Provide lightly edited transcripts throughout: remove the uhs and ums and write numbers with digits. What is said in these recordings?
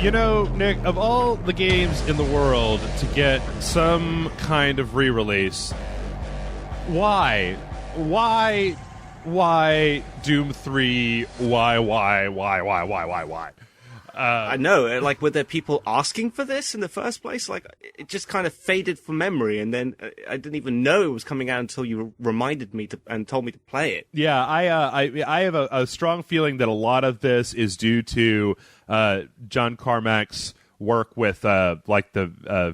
You know, Nick, of all the games in the world to get some kind of re-release, why Doom 3? Why? I know, like, were there people asking for this in the first place? Like, it just kind of faded from memory, and then I didn't even know it was coming out until you reminded me and told me to play it. Yeah, I have a strong feeling that a lot of this is due to John Carmack's work with like the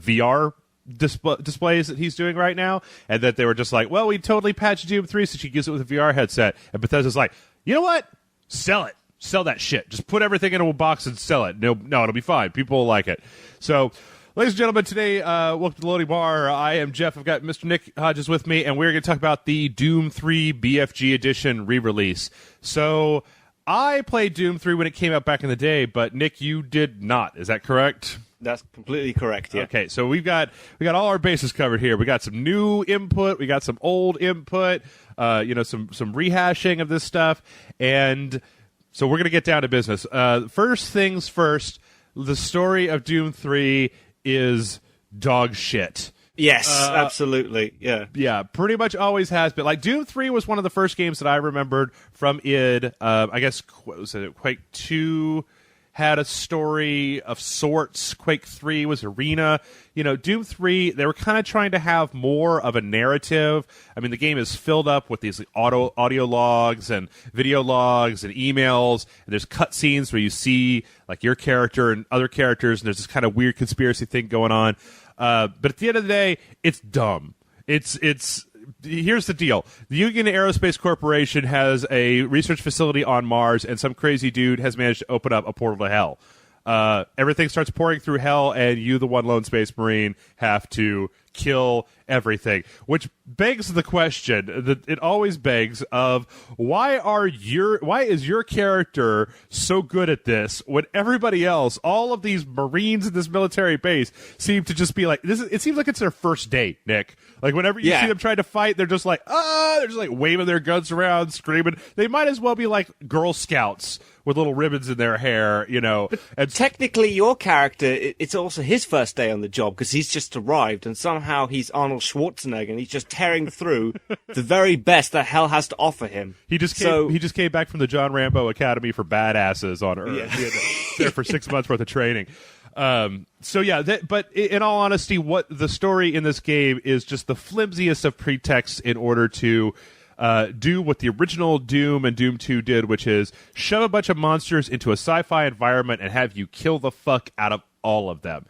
VR displays that he's doing right now, and that they were just like, well, we totally patched Doom 3 so she can use it with a VR headset. And Bethesda's like, you know what? Sell it. Sell that shit. Just put everything into a box and sell it. No, it'll be fine. People will like it. So, ladies and gentlemen, today, welcome to the Loading Bar. I am Jeff. I've got Mr. Nick Hodges with me, and we're going to talk about the Doom 3 BFG Edition re-release. So, I played Doom 3 when it came out back in the day, but Nick, you did not. Is that correct? That's completely correct, yeah. Okay, so we got all our bases covered here. We got some new input, we got some old input, some rehashing of this stuff, and so we're going to get down to business. First things first, the story of Doom 3 is dog shit. Yes, absolutely, yeah. Yeah, pretty much always has been. Like, Doom 3 was one of the first games that I remembered from id. I guess, what was it, Quake 2 had a story of sorts. Quake 3 was Arena. You know, Doom 3, they were kind of trying to have more of a narrative. I mean, the game is filled up with these audio logs and video logs and emails, and there's cutscenes where you see, like, your character and other characters, and there's this kind of weird conspiracy thing going on. But at the end of the day, it's dumb. Here's the deal. The Union Aerospace Corporation has a research facility on Mars, and some crazy dude has managed to open up a portal to hell. Everything starts pouring through hell, and you, the one lone space marine, have to kill everything. Which begs the question that it always begs of why is your character so good at this when everybody else, all of these Marines in this military base, seem to just be like this? It seems like it's their first date, Nick. Like whenever you see them trying to fight, they're just like they're just like waving their guns around, screaming. They might as well be like Girl Scouts with little ribbons in their hair, you know. But and technically, your character, it's also his first day on the job because he's just arrived, and somehow he's Arnold Schwarzenegger, and he's just tearing through the very best that hell has to offer him. He just came back from the John Rambo Academy for Badasses on Earth. Yeah. He had there for 6 months worth of training. But in all honesty, what the story in this game is just the flimsiest of pretexts in order to do what the original Doom and Doom 2 did, which is shove a bunch of monsters into a sci-fi environment and have you kill the fuck out of all of them.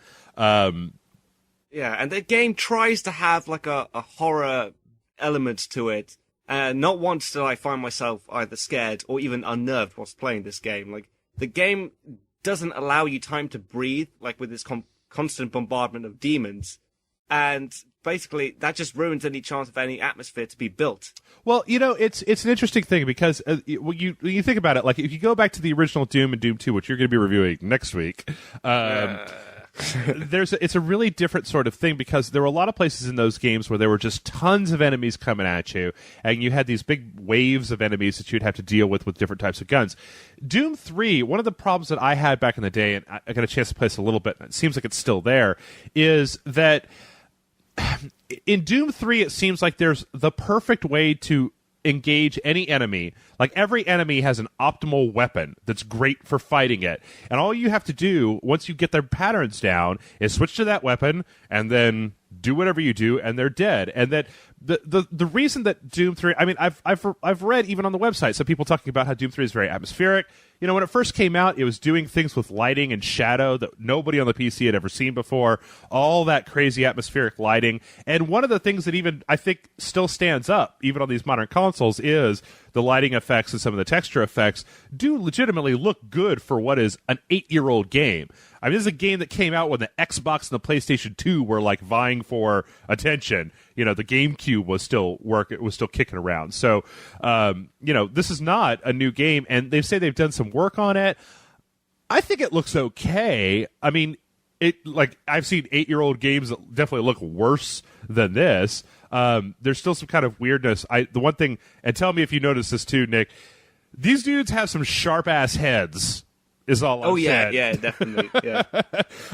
Yeah, and the game tries to have like a horror element to it. Not once did I find myself either scared or even unnerved whilst playing this game. Like, the game doesn't allow you time to breathe, like with this constant bombardment of demons. And basically, that just ruins any chance of any atmosphere to be built. Well, you know, it's an interesting thing because when you think about it, like if you go back to the original Doom and Doom 2, which you're going to be reviewing next week, it's a really different sort of thing because there were a lot of places in those games where there were just tons of enemies coming at you, and you had these big waves of enemies that you'd have to deal with different types of guns. Doom 3, one of the problems that I had back in the day, and I got a chance to play this a little bit, and it seems like it's still there, is that in Doom 3, it seems like there's the perfect way to engage any enemy. Like, every enemy has an optimal weapon that's great for fighting it. And all you have to do, once you get their patterns down, is switch to that weapon, and then do whatever you do, and they're dead. And that the reason that Doom 3, I mean, I've read even on the website some people talking about how Doom 3 is very atmospheric. You know, when it first came out, it was doing things with lighting and shadow that nobody on the PC had ever seen before. All that crazy atmospheric lighting. And one of the things that even, I think, still stands up, even on these modern consoles, is the lighting effects and some of the texture effects do legitimately look good for what is an 8-year-old game. I mean, this is a game that came out when the Xbox and the PlayStation 2 were, like, vying for attention. You know, the GameCube was still kicking around. So, this is not a new game, and they say they've done some work on it. I think it looks okay. I mean, I've seen 8-year-old games that definitely look worse than this. There's still some kind of weirdness. The one thing, and tell me if you notice this too, Nick, these dudes have some sharp-ass heads is all I'm saying. Yeah, definitely. Yeah.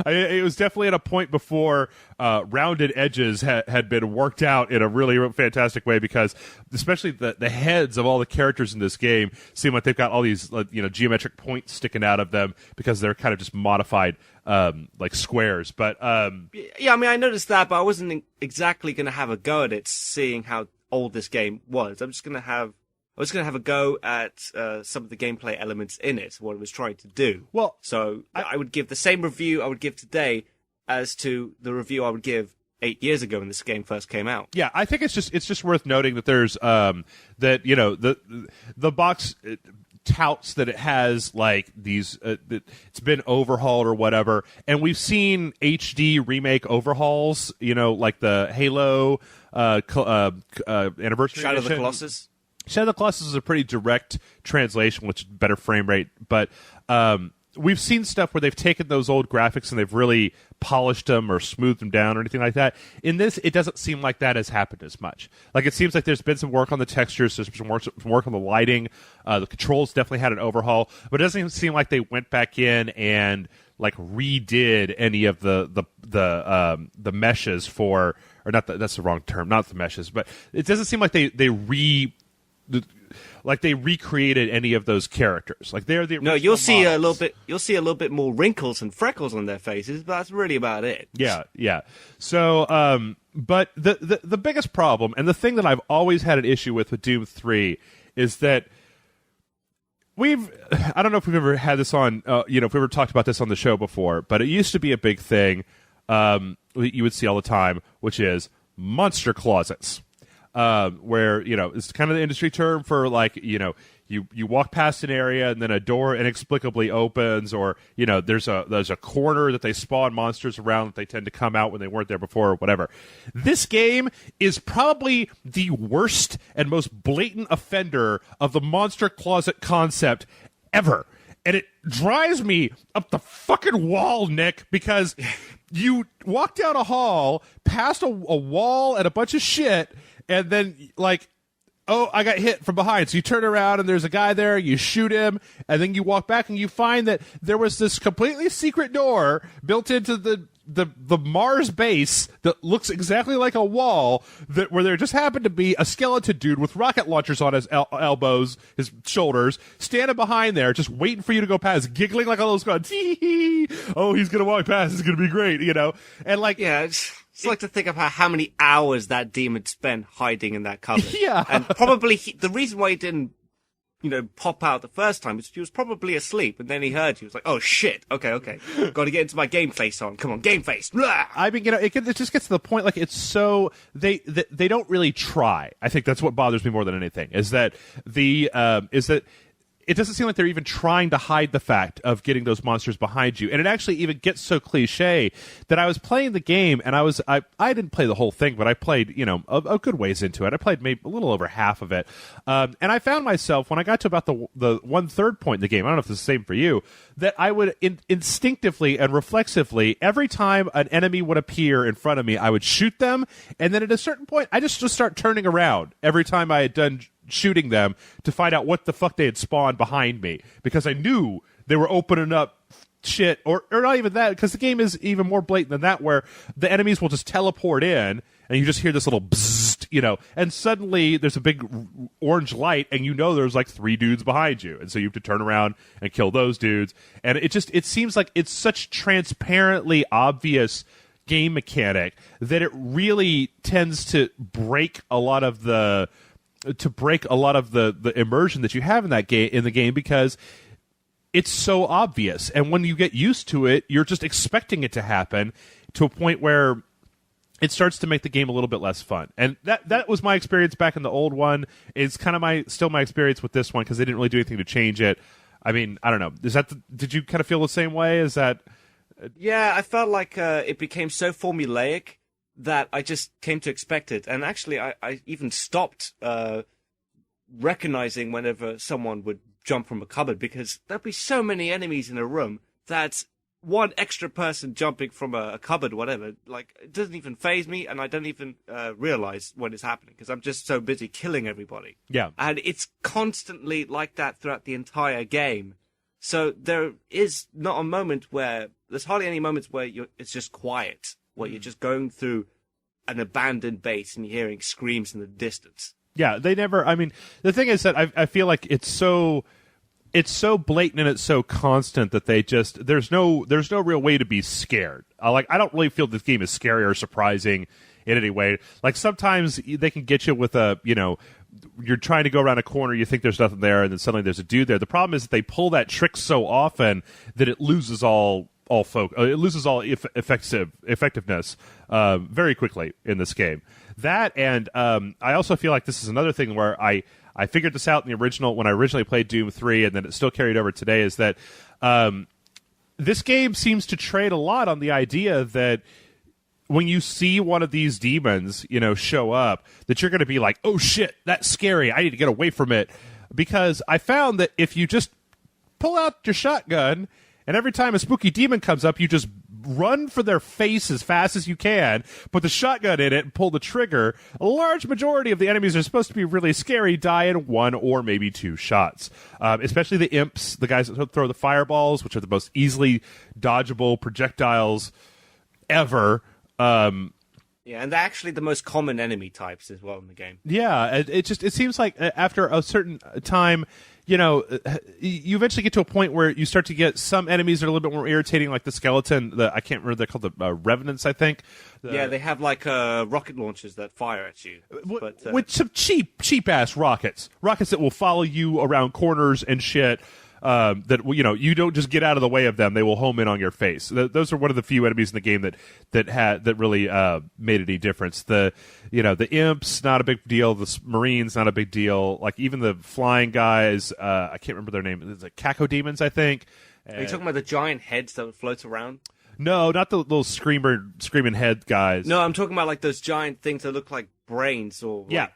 It was definitely at a point before rounded edges had been worked out in a really fantastic way, because especially the heads of all the characters in this game seem like they've got all these geometric points sticking out of them because they're kind of just modified like squares. But yeah, I mean, I noticed that, but I wasn't exactly going to have a go at it, seeing how old this game was. I was going to have a go at some of the gameplay elements in it, what it was trying to do. Well, so I would give the same review I would give today as to the review I would give 8 years ago when this game first came out. Yeah, I think it's just worth noting that there's that the box touts that it has like these that it's been overhauled or whatever, and we've seen HD remake overhauls, like the Halo anniversary Shadow of edition. the Colossus. Shadow of the Colossus is a pretty direct translation, which is better frame rate, but we've seen stuff where they've taken those old graphics and they've really polished them or smoothed them down or anything like that. In this, it doesn't seem like that has happened as much. Like, it seems like there's been some work on the textures, there's some work on the lighting. The controls definitely had an overhaul, but it doesn't even seem like they went back in and like redid any of the meshes for, or not. That's the wrong term, not the meshes, but it doesn't seem like they recreated any of those characters. Like, they're the original No, you'll see models. You'll see a little bit more wrinkles and freckles on their faces, but that's really about it. Yeah. So, but the biggest problem, and the thing that I've always had an issue with Doom 3, is that I don't know if we've ever had this on, if we ever talked about this on the show before, but it used to be a big thing you would see all the time, which is monster closets. Where, it's kind of the industry term for, like, you walk past an area and then a door inexplicably opens, or, there's a corner that they spawn monsters around that they tend to come out when they weren't there before or whatever. This game is probably the worst and most blatant offender of the monster closet concept ever. And it drives me up the fucking wall, Nick, because you walk down a hall, past a wall and a bunch of shit, and then, like, oh, I got hit from behind. So you turn around and there's a guy there, you shoot him, and then you walk back and you find that there was this completely secret door built into the Mars base that looks exactly like a wall, where there just happened to be a skeleton dude with rocket launchers on his elbows, his shoulders, standing behind there, just waiting for you to go past, giggling like a little squad. Oh, he's going to walk past. It's going to be great, And, like... Yeah, it's like to think about how many hours that demon spent hiding in that cupboard. Yeah. And probably the reason why he didn't, pop out the first time is he was probably asleep, and then he heard you. He was like, oh shit, okay. Got to get into my game face on. Come on, game face. Blah! I mean, it just gets to the point, like, it's so, they don't really try. I think that's what bothers me more than anything, is that it doesn't seem like they're even trying to hide the fact of getting those monsters behind you. And it actually even gets so cliche that I was playing the game, and I didn't play the whole thing, but I played, a good ways into it. I played maybe a little over half of it. And I found myself, when I got to about the 1/3 point in the game, I don't know if it's the same for you, that I would instinctively and reflexively, every time an enemy would appear in front of me, I would shoot them. And then at a certain point, I just start turning around every time I had done shooting them to find out what the fuck they had spawned behind me, because I knew they were opening up shit, or not even that, because the game is even more blatant than that, where the enemies will just teleport in and you just hear this little bzzzt, and suddenly there's a big orange light and there's like 3 dudes behind you, and so you have to turn around and kill those dudes. And it seems like it's such transparently obvious game mechanic that it really tends to break a lot of the immersion that you have in the game, because it's so obvious. And when you get used to it, you're just expecting it to happen to a point where it starts to make the game a little bit less fun. And that was my experience back in the old one. It's kind of still my experience with this one, because they didn't really do anything to change it. I mean, I don't know. Did you kind of feel the same way? Is that? Yeah, I felt like it became so formulaic that I just came to expect it. And actually, I even stopped recognizing whenever someone would jump from a cupboard, because there'd be so many enemies in a room that one extra person jumping from a cupboard or whatever, like, it doesn't even faze me, and I don't even realize when it's happening, because I'm just so busy killing everybody. Yeah. And it's constantly like that throughout the entire game. So there is not a moment where there's hardly any moments where it's just quiet, where you're just going through an abandoned base and you're hearing screams in the distance. Yeah, they never. I mean, the thing is that I feel like it's so blatant and it's so constant that there's no real way to be scared. I don't really feel this game is scary or surprising in any way. Like sometimes they can get you with you're trying to go around a corner, you think there's nothing there, and then suddenly there's a dude there. The problem is that they pull that trick so often that it loses all effectiveness very quickly in this game. That and I also feel like this is another thing where I figured this out in the original when I originally played Doom 3, and then it still carried over today. Is that this game seems to trade a lot on the idea that when you see one of these demons, show up, that you're going to be like, oh shit, that's scary. I need to get away from it. Because I found that if you just pull out your shotgun and every time a spooky demon comes up, you just run for their face as fast as you can, put the shotgun in it and pull the trigger, a large majority of the enemies are supposed to be really scary, die in 1 or maybe 2 shots. Especially the imps, the guys that throw the fireballs, which are the most easily dodgeable projectiles ever. Yeah, and they're actually the most common enemy types as well in the game. Yeah, it seems like after a certain time, you eventually get to a point where you start to get some enemies that are a little bit more irritating, like the skeleton. I can't remember, they're called the Revenants, I think. Yeah, they have like rocket launchers that fire at you. With some cheap ass rockets that will follow you around corners and shit. That you don't just get out of the way of them; they will home in on your face. Those are one of the few enemies in the game that really made any difference. The imps, not a big deal. The marines, not a big deal. Like even the flying guys, I can't remember their name. It's like cacodemons, I think. Are you talking about the giant heads that would float around? No, not the little screaming head guys. No, I'm talking about like those giant things that look like brains or yeah.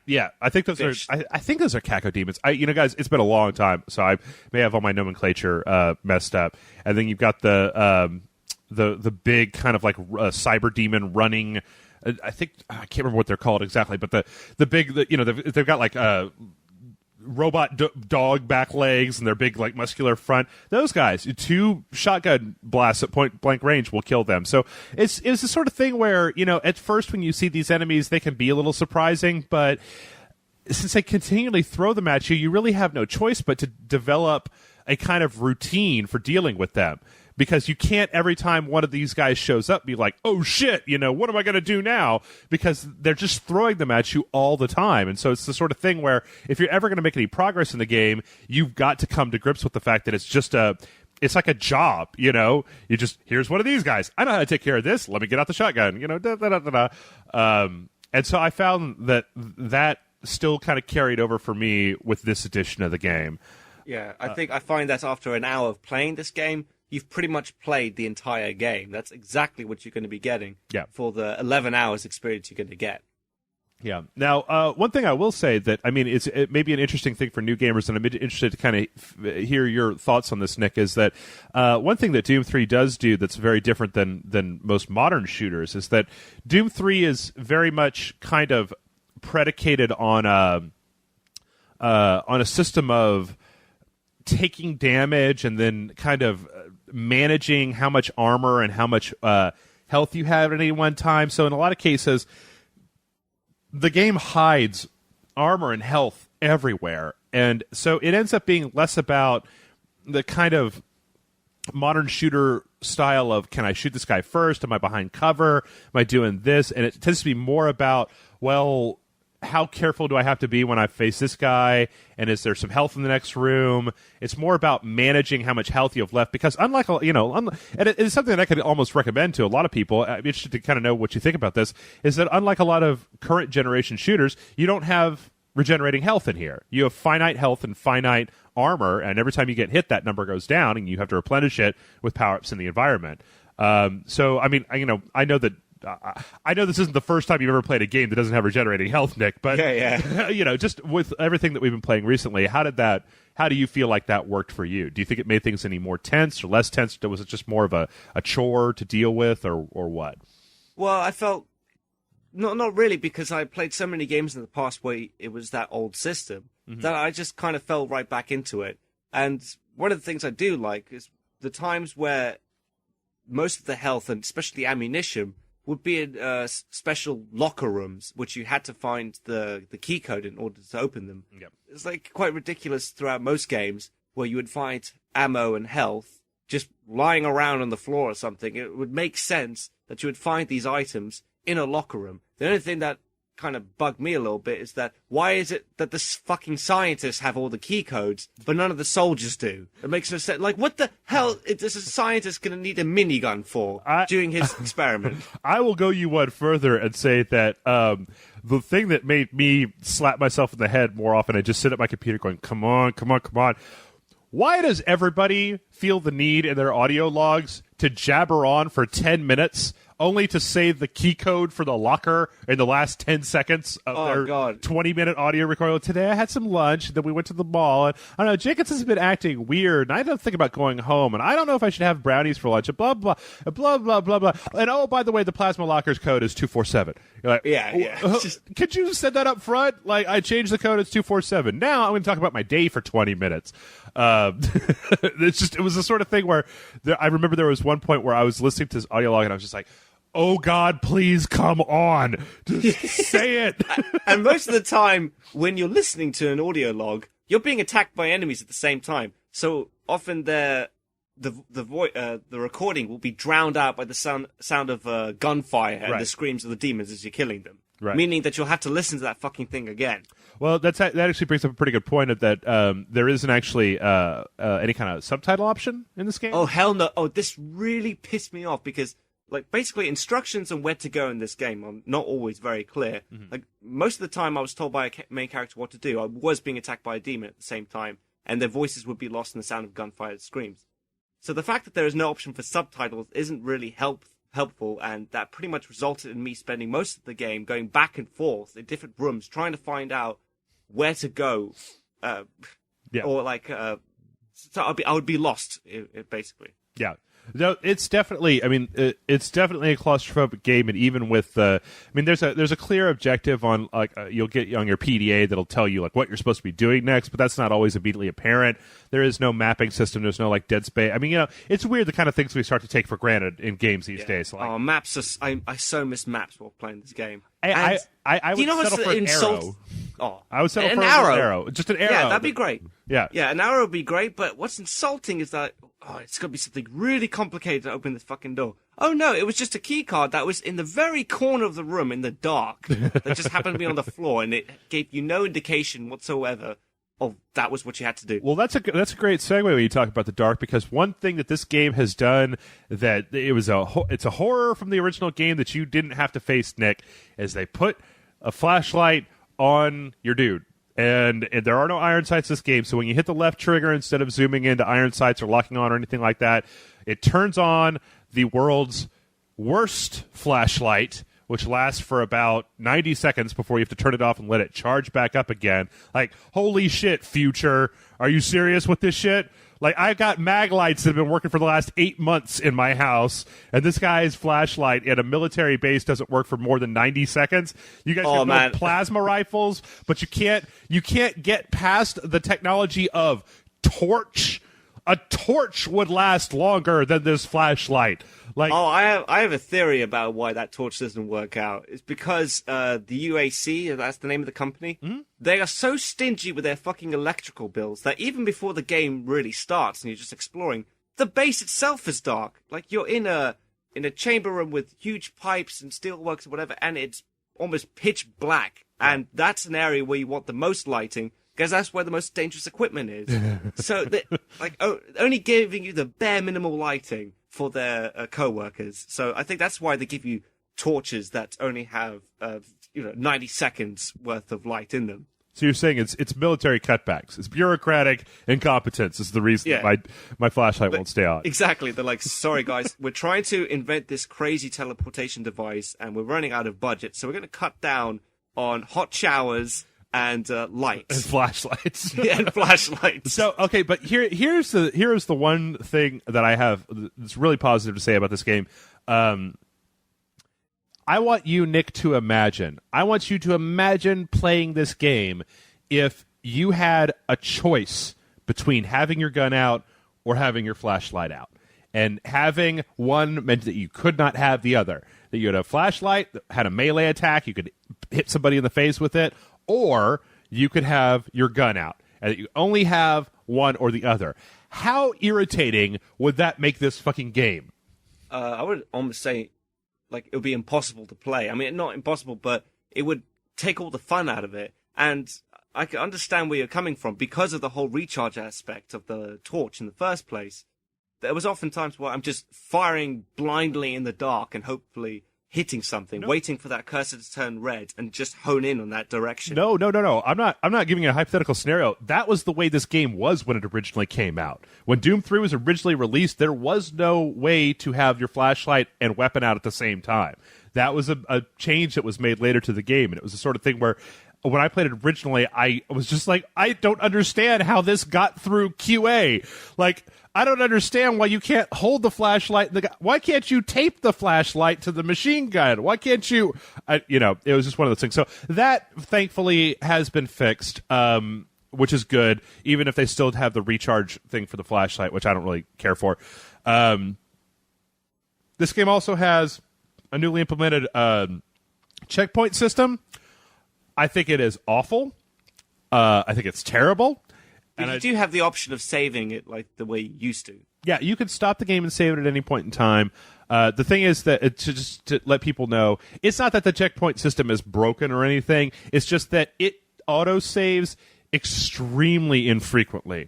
I think those fish. I think those are cacodemons. Guys, it's been a long time, so I may have all my nomenclature messed up. And then you've got the big kind of like cyber demon running. I can't remember what they're called exactly, but the big they've got like robot dog back legs and their big like muscular front. Those guys, 2 shotgun blasts at point blank range will kill them. So it's the sort of thing where at first when you see these enemies, they can be a little surprising, but since they continually throw them at you, you really have no choice but to develop a kind of routine for dealing with them. Because you can't, every time one of these guys shows up, be like, oh shit, what am I going to do now? Because they're just throwing them at you all the time. And so it's the sort of thing where if you're ever going to make any progress in the game, you've got to come to grips with the fact that it's like a job, you just, here's one of these guys. I know how to take care of this. Let me get out the shotgun, and so I found that still kind of carried over for me with this edition of the game. Yeah, I find that after an hour of playing this game, you've pretty much played the entire game. That's exactly what you're going to be getting for the 11 hours experience you're going to get. Yeah. Now, one thing I will say that, it may be an interesting thing for new gamers, and I'm interested to kind of hear your thoughts on this, Nick, is that one thing that Doom 3 does do that's very different than most modern shooters is that Doom 3 is very much kind of predicated on a system of taking damage and then kind of managing how much armor and how much health you have at any one time. So in a lot of cases, the game hides armor and health everywhere. And so it ends up being less about the kind of modern shooter style of, can I shoot this guy first? Am I behind cover? Am I doing this? And it tends to be more about, well, how careful do I have to be when I face this guy? And is there some health in the next room? It's more about managing how much health you have left. Because and it's something that I could almost recommend to a lot of people. I'd be interested to kind of know what you think about this. Is that unlike a lot of current generation shooters, you don't have regenerating health in here. You have finite health and finite armor, and every time you get hit, that number goes down, and you have to replenish it with power-ups in the environment. So, I know that. I know this isn't the first time you've ever played a game that doesn't have regenerating health, Nick, but just with everything that we've been playing recently, how do you feel like that worked for you? Do you think it made things any more tense or less tense? Was it just more of a chore to deal with, or what? Well, I felt not really, because I played so many games in the past where it was that old system that I just kind of fell right back into it. And one of the things I do like is the times where most of the health and especially ammunition would be in special locker rooms, which you had to find the key code in order to open them. Yep. It's like quite ridiculous throughout most games where you would find ammo and health just lying around on the floor or something. It would make sense that you would find these items in a locker room. The only thing that kind of bugged me a little bit is that why is it that the fucking scientists have all the key codes but none of the soldiers do? It makes no sense. Like, what the hell is a scientist going to need a minigun for during his experiment? I will go you one further and say that the thing that made me slap myself in the head more often, I just sit at my computer going, come on, come on, come on. Why does everybody feel the need in their audio logs to jabber on for 10 minutes only to say the key code for the locker in the last 10 seconds of their 20-minute audio recording? Today I had some lunch, then we went to the mall, and I don't know, Jacobs has been acting weird, and I don't think about going home, and I don't know if I should have brownies for lunch, and blah, blah, blah, blah, blah, blah. And oh, by the way, the plasma locker's code is 247. You're like, yeah. Could you set that up front? Like, I changed the code, it's 247. Now I'm going to talk about my day for 20 minutes. It was the sort of thing where I remember there was one point where I was listening to this audio log, and I was just like, oh, God, please come on. Just say it. And most of the time, when you're listening to an audio log, you're being attacked by enemies at the same time. So often the recording will be drowned out by the sound of gunfire and the screams of the demons as you're killing them. Right. Meaning that you'll have to listen to that fucking thing again. Well, that actually brings up a pretty good point of that there isn't actually any kind of subtitle option in this game. Oh, hell no. Oh, this really pissed me off because like basically instructions on where to go in this game are not always very clear. Mm-hmm. Like most of the time I was told by a main character what to do. I was being attacked by a demon at the same time, and their voices would be lost in the sound of gunfire and screams. So the fact that there is no option for subtitles isn't really helpful, and that pretty much resulted in me spending most of the game going back and forth in different rooms trying to find out where to go. Or like, so I would be lost, basically. Yeah. No, it's definitely. I mean, it's definitely a claustrophobic game, and even with there's a clear objective on like you'll get on your PDA that'll tell you like what you're supposed to be doing next, but that's not always immediately apparent. There is no mapping system. There's no like dead space. I mean, it's weird the kind of things we start to take for granted in games these days. Like, maps are. I so miss maps while playing this game. I would settle for an arrow. Oh, I would settle for an arrow. Just an arrow. Yeah, that'd be great. Yeah, an arrow would be great. But what's insulting is that it's gonna be something really complicated to open this fucking door. Oh no, it was just a key card that was in the very corner of the room in the dark that just happened to be on the floor, and it gave you no indication whatsoever of that was what you had to do. Well, that's a great segue when you talk about the dark, because one thing that this game has done that it's a horror from the original game that you didn't have to face, Nick, is they put a flashlight on your dude. And there are no iron sights in this game, so when you hit the left trigger, instead of zooming into iron sights or locking on or anything like that, it turns on the world's worst flashlight, which lasts for about 90 seconds before you have to turn it off and let it charge back up again. Like, holy shit, future. Are you serious with this shit? Like, I've got mag lights that have been working for the last 8 months in my house, and this guy's flashlight at a military base doesn't work for more than 90 seconds. You guys can build plasma rifles, but you can't get past the technology of torch. A torch would last longer than this flashlight. Like, I have a theory about why that torch doesn't work out. It's because the UAC, that's the name of the company, they are so stingy with their fucking electrical bills that even before the game really starts and you're just exploring, the base itself is dark. Like, you're in a chamber room with huge pipes and steelworks or whatever, and it's almost pitch black. And that's an area where you want the most lighting, because that's where the most dangerous equipment is. So, only giving you the bare minimal lighting for their co-workers. So I think that's why they give you torches that only have 90 seconds worth of light in them. So you're saying it's military cutbacks. It's bureaucratic incompetence is the reason that my flashlight won't stay on. Exactly. They're like, sorry guys, we're trying to invent this crazy teleportation device and we're running out of budget, so we're going to cut down on hot showers and lights and flashlights. And flashlights. So okay, but here's the one thing that I have that's really positive to say about this game. I want you, Nick, to imagine. I want you to imagine playing this game if you had a choice between having your gun out or having your flashlight out. And having one meant that you could not have the other. That you had a flashlight that had a melee attack, you could hit somebody in the face with it, or you could have your gun out. And that you only have one or the other. How irritating would that make this fucking game? I would almost say, like, it would be impossible to play. I mean, not impossible, but it would take all the fun out of it. And I can understand where you're coming from because of the whole recharge aspect of the torch in the first place. There was often times where I'm just firing blindly in the dark and hopefully hitting something, waiting for that cursor to turn red and just hone in on that direction. No. I'm not giving you a hypothetical scenario. That was the way this game was when it originally came out. When Doom 3 was originally released, there was no way to have your flashlight and weapon out at the same time. That was a change that was made later to the game, and it was the sort of thing where when I played it originally, I was just like, I don't understand how this got through QA. Like, I don't understand why you can't hold the flashlight. Why can't you tape the flashlight to the machine gun? Why can't you? It was just one of those things. So that, thankfully, has been fixed, which is good, even if they still have the recharge thing for the flashlight, which I don't really care for. This game also has a newly implemented checkpoint system. I think it is awful. I think it's terrible. But you do have the option of saving it like the way you used to. Yeah, you can stop the game and save it at any point in time. The thing is that just to let people know, it's not that the checkpoint system is broken or anything. It's just that it auto-saves extremely infrequently.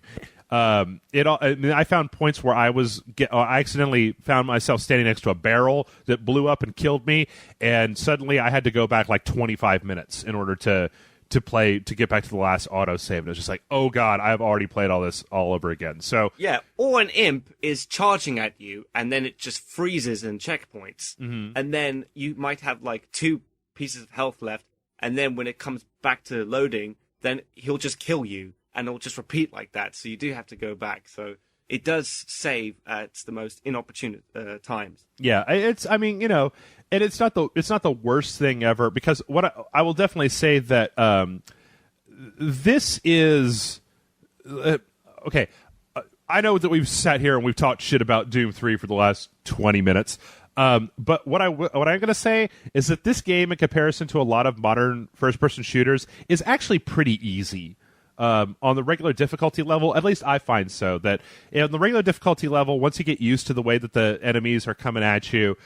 I found points where I accidentally found myself standing next to a barrel that blew up and killed me, and suddenly I had to go back like 25 minutes in order to get back to the last autosave. And it was just like, oh god, I've already played all this all over again. So yeah, or an imp is charging at you, and then it just freezes in checkpoints, and then you might have like 2 pieces of health left, and then when it comes back to loading, then he'll just kill you. And it'll just repeat like that, so you do have to go back. So it does save at the most inopportune times. Yeah, and it's not the worst thing ever, because what I will definitely say that this is okay. I know that we've sat here and we've talked shit about Doom 3 for the last 20 minutes. But what I'm going to say is that this game, in comparison to a lot of modern first-person shooters, is actually pretty easy. On the regular difficulty level, at least I find so, that on the regular difficulty level, once you get used to the way that the enemies are coming at you,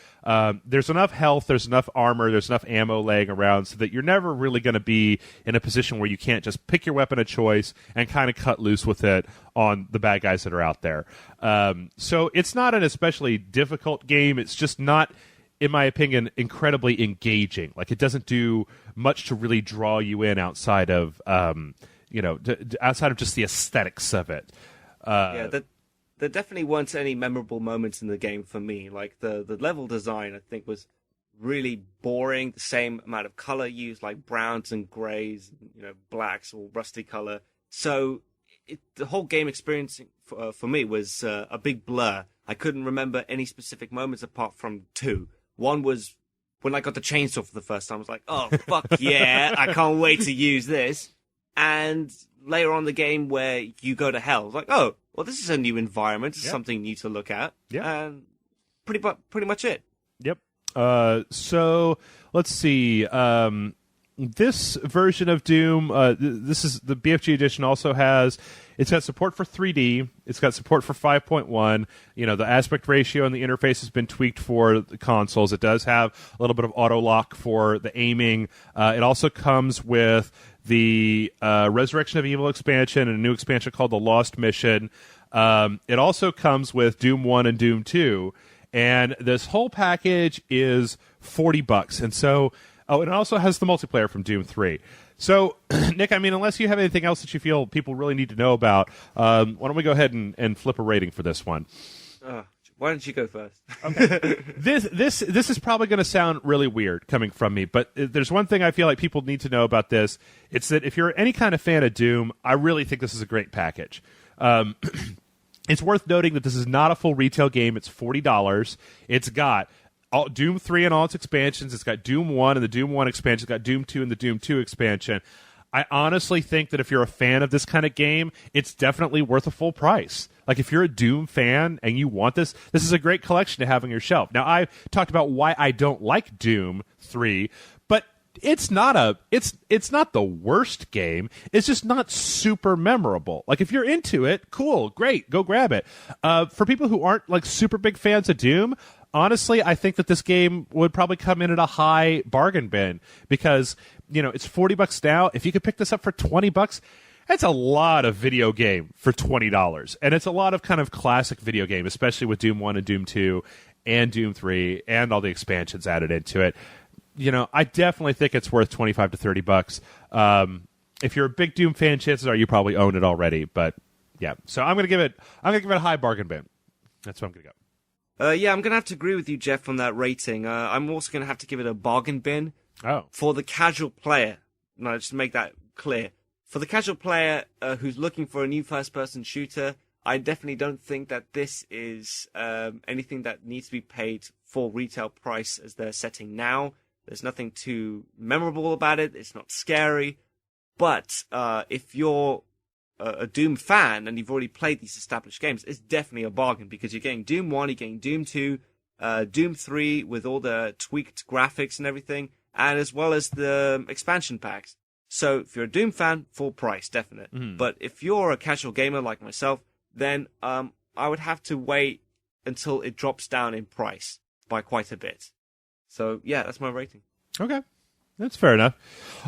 there's enough health, there's enough armor, there's enough ammo laying around so that you're never really going to be in a position where you can't just pick your weapon of choice and kind of cut loose with it on the bad guys that are out there. So it's not an especially difficult game. It's just not, in my opinion, incredibly engaging. Like, it doesn't do much to really draw you in outside of outside of just the aesthetics of it. There definitely weren't any memorable moments in the game for me. Like, the level design, I think, was really boring. The same amount of color used, like browns and grays, blacks or rusty color. So the whole game experience for me was a big blur. I couldn't remember any specific moments apart from 2. One was when I got the chainsaw for the first time. I was like, oh, fuck yeah, I can't wait to use this. And later on in the game where you go to hell, it's like, oh, well, this is a new environment. It's something new to look at. Yeah. And pretty much it. Yep. So let's see. This version of Doom, this is the BFG edition, also has, it's got support for 3D. It's got support for 5.1. The aspect ratio and the interface has been tweaked for the consoles. It does have a little bit of auto lock for the aiming. It also comes with the Resurrection of Evil expansion and a new expansion called The Lost Mission. It also comes with Doom 1 and Doom 2. And this whole package is $40. And so, it also has the multiplayer from Doom 3. So, Nick, unless you have anything else that you feel people really need to know about, why don't we go ahead and flip a rating for this one? Why don't you go first? Okay. This is probably going to sound really weird coming from me, but there's one thing I feel like people need to know about this. It's that if you're any kind of fan of Doom, I really think this is a great package. It's worth noting that this is not a full retail game. It's $40. It's got Doom 3 and all its expansions. It's got Doom 1 and the Doom 1 expansion. It's got Doom 2 and the Doom 2 expansion. I honestly think that if you're a fan of this kind of game, it's definitely worth a full price. Like, if you're a Doom fan and you want this is a great collection to have on your shelf. Now, I've talked about why I don't like Doom 3, but it's not it's not the worst game. It's just not super memorable. Like, if you're into it, cool, great, go grab it. For people who aren't like super big fans of Doom, honestly, I think that this game would probably come in at a high bargain bin because, it's $40 now. If you could pick this up for $20, that's a lot of video game for $20. And it's a lot of kind of classic video game, especially with Doom 1 and Doom 2 and Doom 3 and all the expansions added into it. I definitely think it's worth $25 to $30. If you're a big Doom fan, chances are you probably own it already. But yeah, so I'm gonna give it a high bargain bin. That's what I'm gonna go. Yeah, I'm gonna have to agree with you, Jeff, on that rating. I'm also gonna have to give it a bargain bin. Oh, for the casual player. No, just to make that clear. For the casual player who's looking for a new first-person shooter, I definitely don't think that this is anything that needs to be paid full retail price as they're setting now. There's nothing too memorable about it. It's not scary. But if you're a Doom fan and you've already played these established games, it's definitely a bargain because you're getting Doom 1, you're getting Doom 2, Doom 3 with all the tweaked graphics and everything, and as well as the expansion packs. So if you're a Doom fan, full price, definite. Mm-hmm. But if you're a casual gamer like myself, then I would have to wait until it drops down in price by quite a bit. So yeah, that's my rating. Okay. That's fair enough.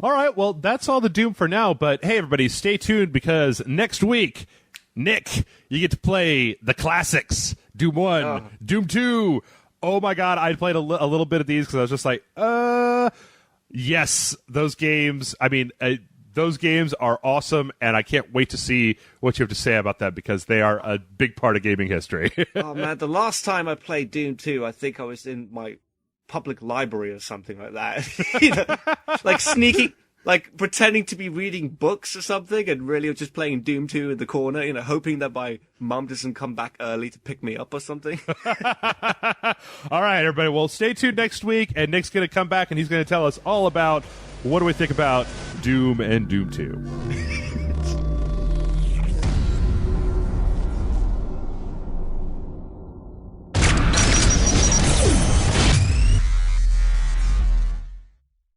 All right, well, that's all the Doom for now, but hey, everybody, stay tuned because next week, Nick, you get to play the classics. Doom 1, Doom 2. Oh my god, I played a little bit of these because I was just like, yes, those games, those games are awesome, and I can't wait to see what you have to say about them because they are a big part of gaming history. Oh man, the last time I played Doom 2, I think I was in my public library or something like that. Like sneaking, like pretending to be reading books or something and really just playing Doom 2 in the corner, hoping that my mum doesn't come back early to pick me up or something. All right, everybody. Well, stay tuned next week, and Nick's going to come back and he's going to tell us all about what do we think about Doom and Doom 2.